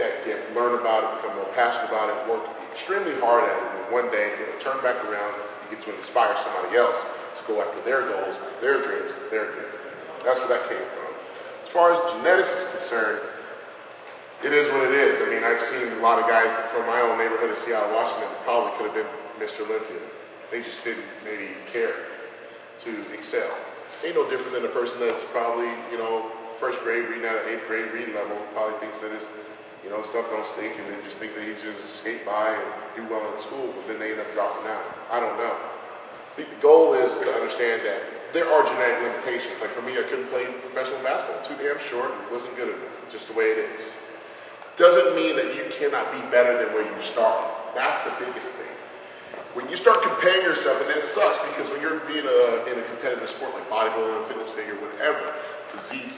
that gift, learn about it, become more passionate about it, work extremely hard at it, and one day you'll turn back around, you get to inspire somebody else to go after their goals, their dreams, their gift. That's where that came from. As far as genetics is concerned, it is what it is. I mean, I've seen a lot of guys from my own neighborhood of Seattle, Washington, probably could have been Mr. Olympia. They just didn't maybe care to excel. Ain't no different than a person that's probably, you know, first grade reading at an 8th grade reading level, probably thinks that his, you know, stuff don't stink, and they just think that he should just skate by and do well in school, but then they end up dropping out. I don't know. I think the goal is to understand that there are genetic limitations. Like for me, I couldn't play professional basketball. Too damn short and wasn't good enough, just the way it is. Doesn't mean that you cannot be better than where you started. That's the biggest thing. When you start comparing yourself, and it sucks because when you're being in a competitive sport like bodybuilding, fitness figure, whatever, physique,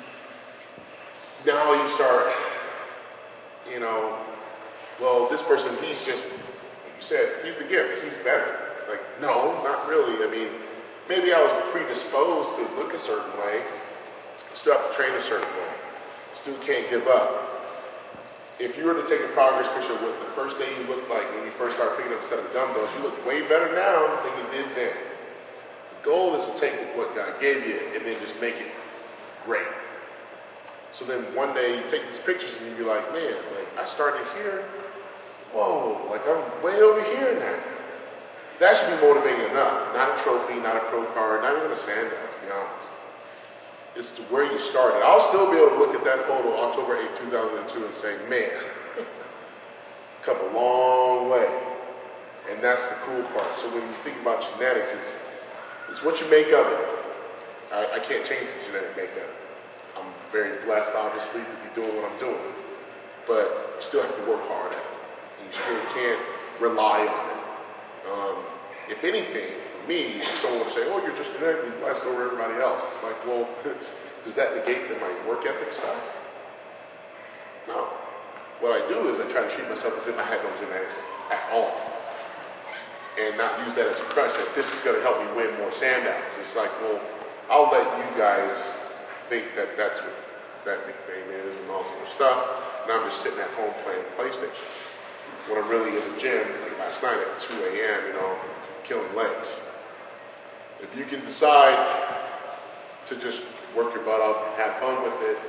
now you start, you know, well, this person, he's just, like you said, he's the gift, he's better. It's like, no, not really. I mean, maybe I was predisposed to look a certain way, still have to train a certain way, still can't give up. If you were to take a progress picture of what the first day you looked like when you first started picking up a set of dumbbells, you look way better now than you did then. The goal is to take what God gave you and then just make it great. So then one day you take these pictures and you be like, man, like I started here, whoa, like I'm way over here now. That should be motivating enough. Not a trophy, not a pro card, not even a sandal, to be honest. It's where you started. I'll still be able to look at that photo October 8, 2002 and say, man, come a long way. And that's the cool part. So when you think about genetics, it's what you make of it. I can't change the genetic makeup. I'm very blessed, obviously, to be doing what I'm doing. But you still have to work hard at it. And you still can't rely on it. If anything, for me, if someone would say, oh, you're just genetically blessed over everybody else. It's like, well, does that negate that my work ethic sucks? No. What I do is I try to treat myself as if I had no genetics at all. And not use that as a crutch that this is going to help me win more sandals. It's like, well, I'll let you guys think that that's what that nickname is and all sort of stuff. And I'm just sitting at home playing PlayStation. When I'm really in the gym, like last night at 2 a.m., you know, killing legs. If you can decide to just work your butt off and have fun with it,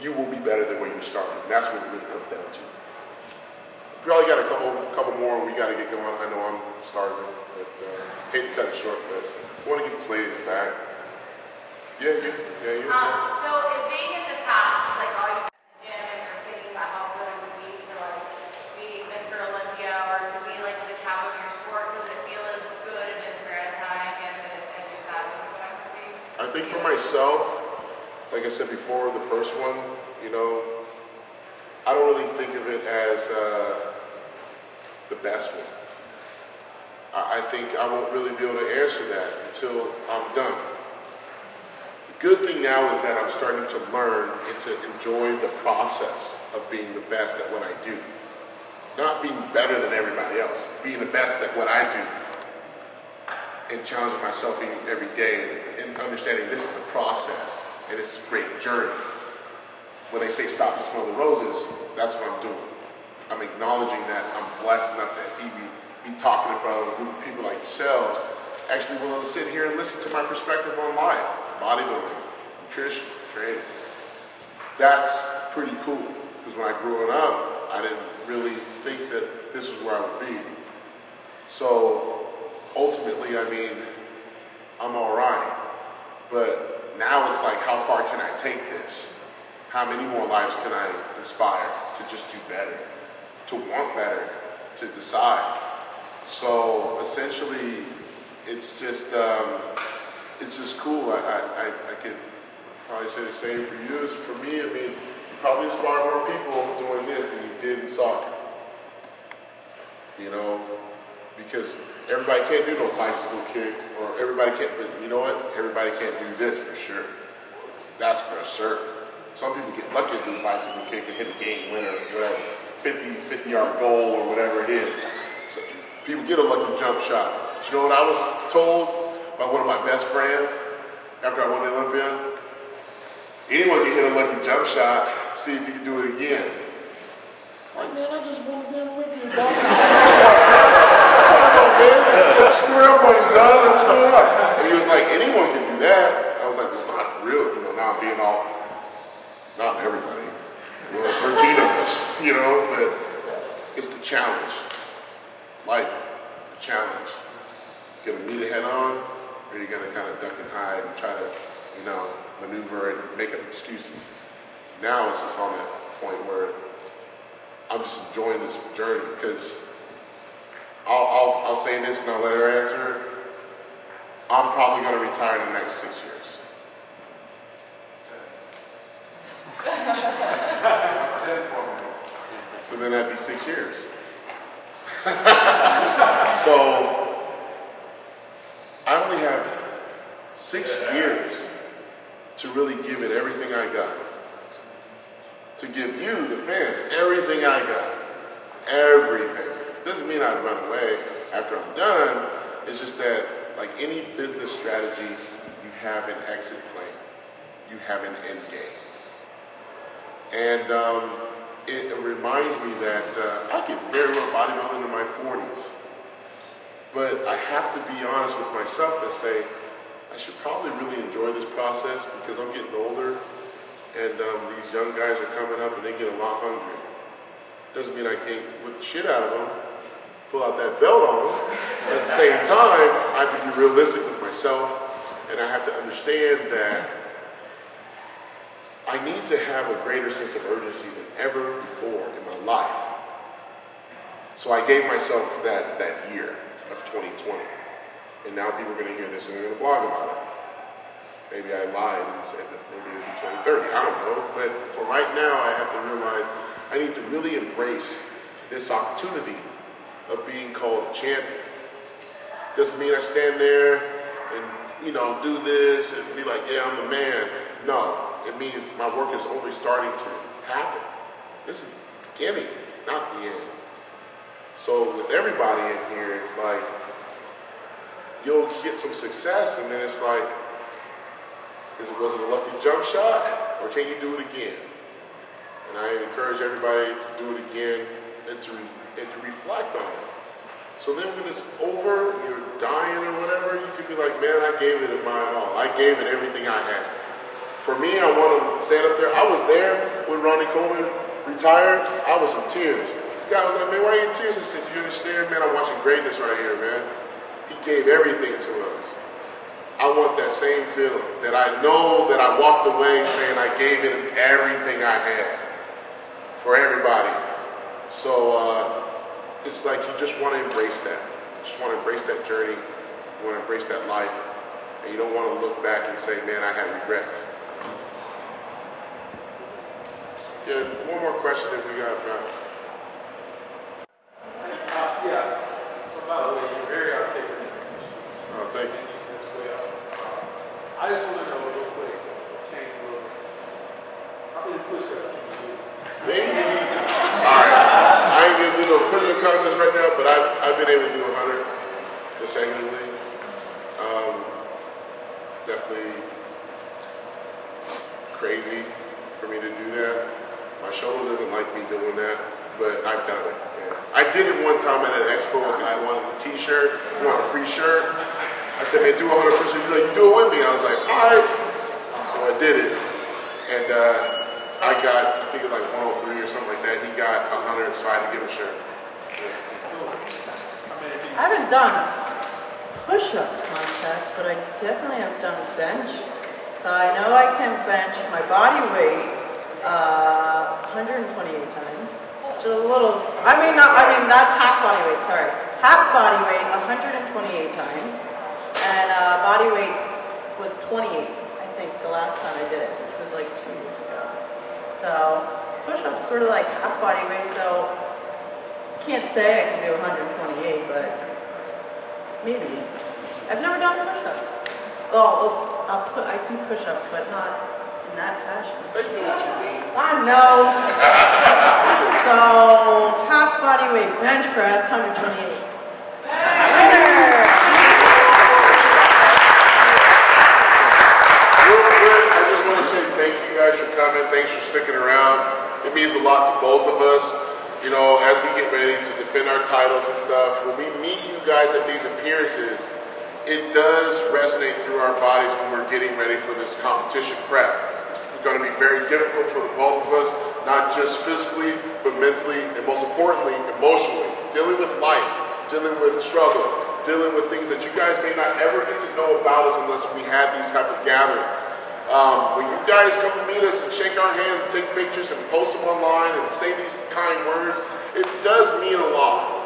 you will be better than where you started. And that's what it really comes down to. We probably got a couple more we got to get going. I know I'm starving, but hate to cut it short, but I want to get this lady in the back. Yeah. So is being at the top, like all you at the gym and you're thinking about how good it would be to like be Mr. Olympia or to be like at the top of your sport, does it feel as good and as gratifying as you thought it was going to be? I think for myself, like I said before, the first one, you know, I don't really think of it as the best one. I think I won't really be able to answer that until I'm done. The good thing now is that I'm starting to learn and to enjoy the process of being the best at what I do. Not being better than everybody else, being the best at what I do. And challenging myself every day and understanding this is a process and it's a great journey. When they say stop and smell the roses, that's what I'm doing. I'm acknowledging that I'm blessed enough that be talking in front of a group of people like yourselves, actually willing to sit here and listen to my perspective on life, bodybuilding, nutrition, training. That's pretty cool, because when I grew up, I didn't really think that this was where I would be. So ultimately, I mean, I'm all right, but now it's like, how far can I take this? How many more lives can I inspire to just do better, to want better, to decide? So essentially, it's just cool. I could probably say the same for you. For me, I mean, you probably inspire more people doing this than you did in soccer. You know, because everybody can't do no bicycle kick, or everybody can't, but you know what? Everybody can't do this for sure. That's for certain. Some people get lucky to do a bicycle kick and hit a game winner, whatever, 50-yard goal or whatever it is. So people get a lucky jump shot. But you know what I was told by one of my best friends after I won the Olympia? Anyone can hit a lucky jump shot, see if you can do it again. Like, man, I just want to get with you, dog. Let's square up on his dog. Let's square up. And he was like, anyone can do that. I was like, well, not real. You know, now I'm being all, not everybody. You know, 13 of us, you know, but it's the challenge. Life, the challenge. You're going to meet it head on, or you're going to kind of duck and hide and try to, you know, maneuver and make up excuses. Now it's just on that point where I'm just enjoying this journey, because I'll say this and I'll let her answer. I'm probably going to retire in the next 6 years. So then that'd be 6 years. So I only have 6 years to really give it everything I got. To give you, the fans, everything I got. Everything. Doesn't mean I'd run away after I'm done. It's just that, like any business strategy, you have an exit plan. You have an end game. And it reminds me that I get very well bodybuilding in my 40s. But I have to be honest with myself and say, I should probably really enjoy this process, because I'm getting older, and these young guys are coming up and they get a lot hungry. Doesn't mean I can't whip the shit out of them, pull out that belt on them. At the same time, I have to be realistic with myself, and I have to understand that I need to have a greater sense of urgency than ever before in my life. So I gave myself that year of 2020. And now people are going to hear this and they're going to blog about it. Maybe I lied and said that maybe it would be 2030. I don't know. But for right now, I have to realize I need to really embrace this opportunity of being called a champion. Doesn't mean I stand there and, you know, do this and be like, yeah, I'm the man. No. It means my work is only starting to happen. This is the beginning, not the end. So with everybody in here, it's like, you'll get some success, and then it's like, was it a lucky jump shot, or can you do it again? And I encourage everybody to do it again and to reflect on it. So then when it's over, and you're dying or whatever, you can be like, man, I gave it my all. I gave it everything I had. For me, I want to stand up there. I was there when Ronnie Coleman retired. I was in tears. This guy was like, man, why are you in tears? I said, do you understand, man? I'm watching greatness right here, man. He gave everything to us. I want that same feeling, that I know that I walked away saying I gave him everything I had for everybody. So it's like you just want to embrace that. You just want to embrace that journey. You want to embrace that life. And you don't want to look back and say, man, I had regrets. Yeah, one more question that we got, John. Yeah. By the way, you're very articulate. Oh, thank you. As well. I just want to know real quick, change a little bit. How many push-ups can you do? Me? Alright. I ain't gonna do no push-up contest right now, but I've been able to do 100 consecutively. Definitely crazy for me to do that. My shoulder doesn't like me doing that, but I've done it. Yeah. I did it one time at an expo. A guy wanted a t-shirt, he wanted a free shirt. I said, man, do 100 push-ups. He's like, you do it with me. I was like, all right. So I did it. And I got, I think it was like 103 or something like that. He got 100, so I had to give him a shirt. Yeah. I haven't done push-up contest, but I definitely have done bench. So I know I can bench my body weight 128 times. Which is a little, that's half body weight, sorry. Half body weight 128 times. And body weight was 28, I think, the last time I did it, which was like 2 years ago. So push-ups sort of like half body weight, so can't say I can do 128, but maybe. I've never done a push-up. Well, I do push-ups, but not in that fashion. I know. So half body weight bench press, 128. I just want to say thank you guys for coming. Thanks for sticking around. It means a lot to both of us. you know, as we get ready to defend our titles and stuff, when we meet you guys at these appearances, it does resonate through our bodies when we're getting ready for this competition prep. It's going to be very difficult for the both of us, not just physically, but mentally, and most importantly, emotionally. Dealing with life, dealing with struggle, dealing with things that you guys may not ever get to know about us unless we have these type of gatherings. When you guys come to meet us and shake our hands and take pictures and post them online and say these kind words, it does mean a lot.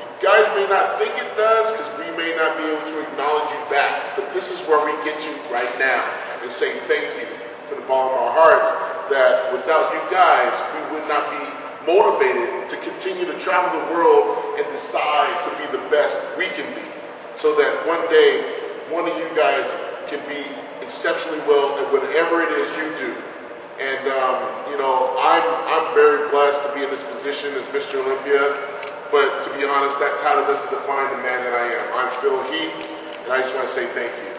You guys may not think it does because we may not be able to acknowledge you back, but this is where we get to right now and say thank you from the bottom of our hearts, that without you guys, we would not be motivated to continue to travel the world and decide to be the best we can be, so that one day, one of you guys can be exceptionally well at whatever it is you do. And you know, I'm very blessed to be in this position as Mr. Olympia, but to be honest, that title doesn't define the man that I am. I'm still Heath, and I just want to say thank you.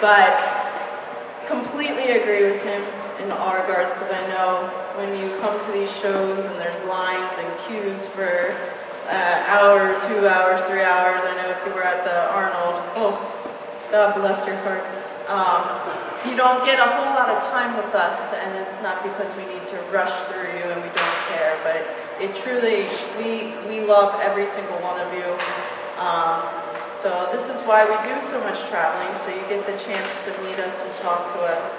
But completely agree with him in all regards, because I know when you come to these shows and there's lines and queues for an hour, 2 hours, 3 hours. I know if you were at the Arnold, oh, God bless your hearts. You don't get a whole lot of time with us, and it's not because we need to rush through you and we don't care, but it truly, we love every single one of you. So this is why we do so much traveling, so you get the chance to meet us and talk to us.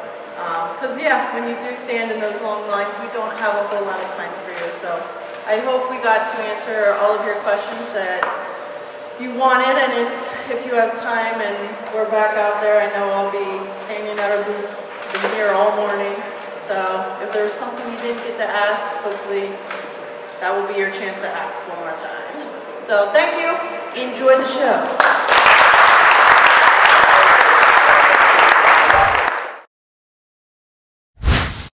Because yeah, when you do stand in those long lines, we don't have a whole lot of time for you. So I hope we got to answer all of your questions that you wanted, and if you have time and we're back out there, I know I'll be standing at our booth here all morning. So if there's something you didn't get to ask, hopefully that will be your chance to ask one more time. So thank you. Enjoy the show.